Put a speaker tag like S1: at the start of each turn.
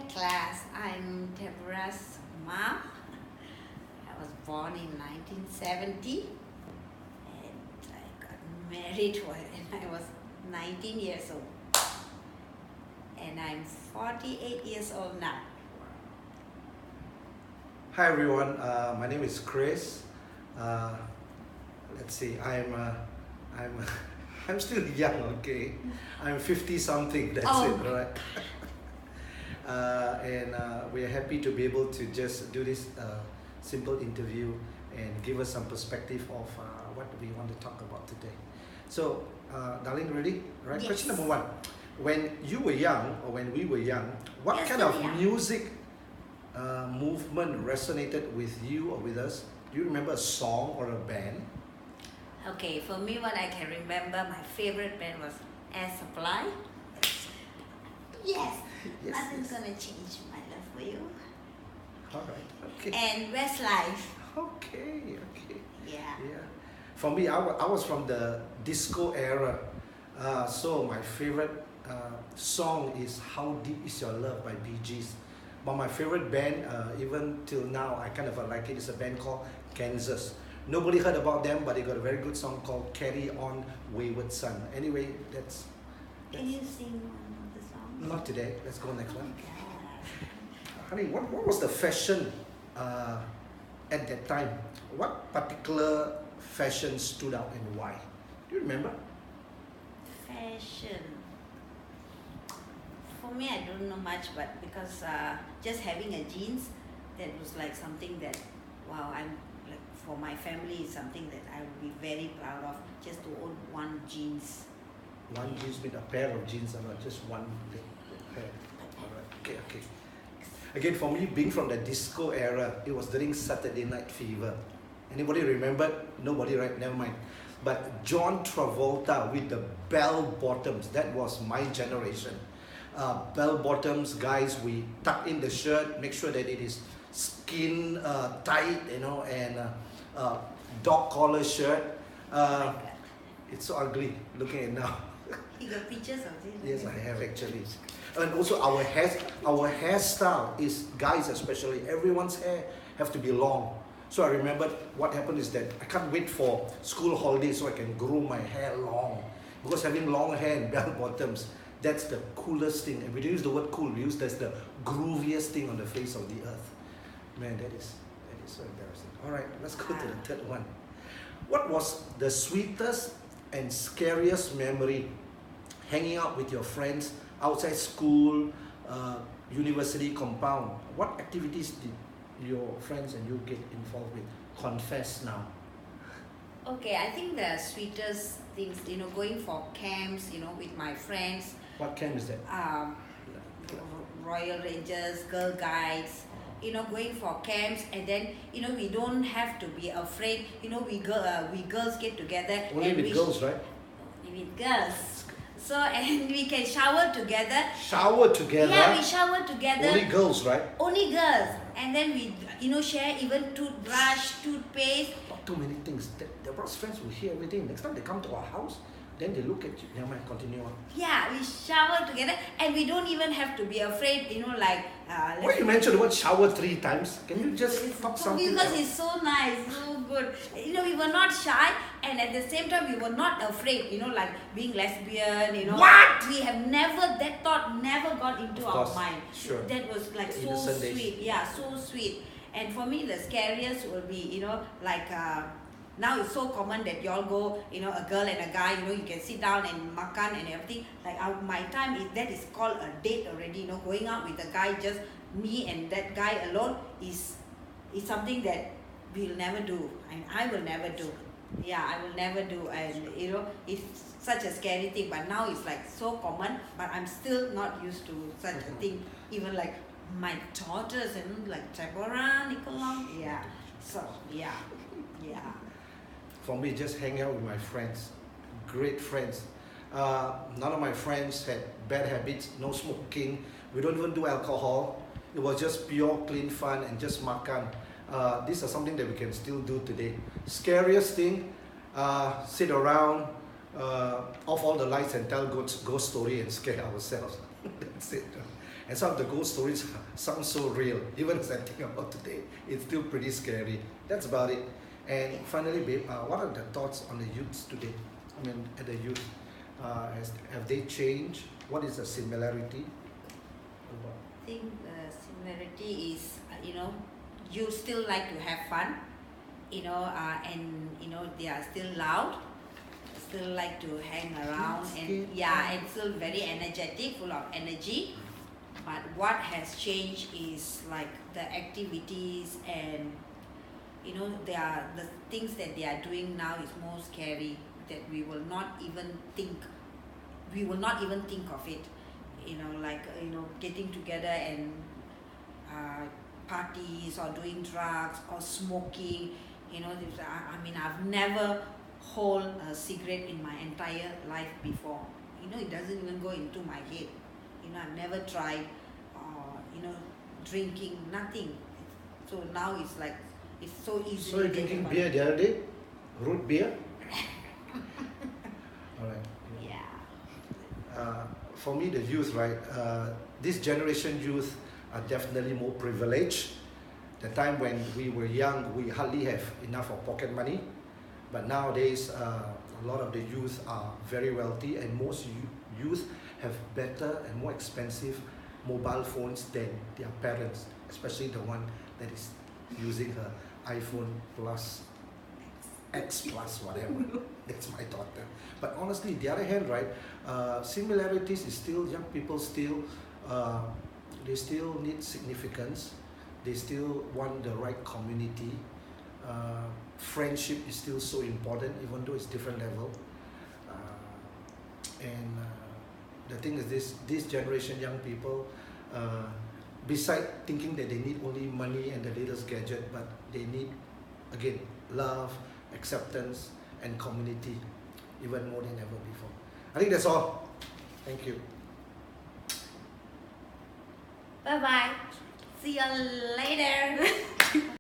S1: class. I'm Deborah's mom. I was born in 1970 and I got married when I was 19 years old. And I'm 48 years old now.
S2: Hi everyone, my name is Chris. Let's see, I'm still young, okay? I'm 50 something, that's it, right? We are happy to be able to just do this simple interview and give us some perspective of what we want to talk about today. So, darling, ready? Right?
S1: Yes.
S2: Question number one. When you were young, or when we were young, what kind of music movement resonated with you or with us? Do you remember a song or a band?
S1: Okay, for me, what I can remember, my favorite band was Air Supply. Yes, nothing's gonna change my love for you.
S2: Alright, okay.
S1: And Westlife.
S2: Okay.
S1: Yeah.
S2: For me, I was from the disco era. So my favorite song is How Deep Is Your Love by Bee Gees. But my favorite band, even till now, I kind of like it, is a band called Kansas. Nobody heard about them, but they got a very good song called Carry On Wayward Son. Anyway, that's
S1: Can you sing one of the songs?
S2: not today. Let's go next one.
S1: God.
S2: Honey, what was the fashion at that time? What particular fashion stood out and why? Do you remember?
S1: Fashion. For me, I don't know much, but because just having a jeans, that was like something that, wow, I'm like, for my family is something that I would be very proud of, just to own one jeans.
S2: One jeans with a pair of jeans and not just one big pair. Alright, okay. Again, for me, being from the disco era, it was during Saturday Night Fever. Anybody remember? Nobody, right? Never mind. But John Travolta with the bell bottoms, that was my generation. Bell bottoms, guys, we tuck in the shirt, make sure that it is skin tight, and dog collar shirt. It's so ugly looking at it now.
S1: You got pictures of this?
S2: Yes, I have actually. And also our hairstyle is, guys especially, everyone's hair have to be long. So I remember what happened is that I can't wait for school holidays so I can grow my hair long. Because having long hair and bell bottoms, that's the coolest thing. And we don't use the word cool, we use that's the grooviest thing on the face of the earth. Man, that is so embarrassing. Alright, let's go to the third one. What was the sweetest and scariest memory hanging out with your friends outside school, university compound? What activities did your friends and you get involved with? Confess now.
S1: Okay, I think the sweetest things, going for camps, with my friends.
S2: What camp is that?
S1: Royal Rangers, Girl Guides, going for camps, and then, we don't have to be afraid, we girls get together.
S2: Only with girls, right?
S1: With girls. So, and we can shower together.
S2: Shower together?
S1: Yeah, we shower together.
S2: Only girls, right?
S1: Only girls. And then we, share even toothbrush, toothpaste.
S2: Not too many things. Deborah's friends will hear everything. Next time they come to our house, then they look at you. Never mind, continue on.
S1: Yeah, we shower together, and we don't even have to be afraid,
S2: Why you mentioned the word shower 3 times? Can you just talk something
S1: because
S2: else?
S1: it's so nice, so good. We were not shy, and at the same time, we were not afraid, being lesbian,
S2: What?
S1: We have that thought never got into our mind.
S2: Sure.
S1: That was like so
S2: Innocent days.
S1: sweet. Yeah, so sweet. And for me, the scariest will be, now it's so common that you all go, a girl and a guy, you can sit down and makan and everything. Like my time, that is called a date already. Going out with a guy, just me and that guy alone is something that we'll never do, and I will never do. Yeah, I will never do, and it's such a scary thing. But now it's like so common, but I'm still not used to such a thing. Even like my daughters and like Deborah, Nicola. Yeah. So yeah.
S2: For me, just hang out with my friends, great friends. None of my friends had bad habits, no smoking. We don't even do alcohol. It was just pure, clean fun and just makan. These are something that we can still do today. Scariest thing, sit around, off all the lights and tell ghost story and scare ourselves. That's it. And some of the ghost stories sound so real. Even as I think about today, it's still pretty scary. That's about it. And finally, babe, what are the thoughts on the youths today? I mean, at the youth, have they changed? What is the similarity?
S1: I think the similarity is, you still like to have fun, and they are still loud, still like to hang around, and and still very energetic, full of energy. But what has changed is like the activities, and the things that they are doing now is more scary, that we will not even think of it. Getting together and parties, or doing drugs, or smoking. I've never hold a cigarette in my entire life before. It doesn't even go into my head. I've never tried, drinking, nothing. So now it's like, it's so easy.
S2: So you're drinking beer the other day? Root beer? Alright.
S1: Yeah.
S2: For me, the youth, right? This generation youth are definitely more privileged. The time when we were young, we hardly have enough of pocket money. But nowadays, a lot of the youth are very wealthy, and most youth have better and more expensive mobile phones than their parents, especially the one that is using her iPhone Plus, X Plus, whatever. That's my daughter. But honestly, the other hand, right, similarities is still, young people still, they still need significance. They still want the right community. Friendship is still so important, even though it's different level. The thing is, this generation young people, beside thinking that they need only money and the latest gadget, but they need, again, love, acceptance, and community, even more than ever before. I think that's all. Thank you.
S1: Bye bye. See you later.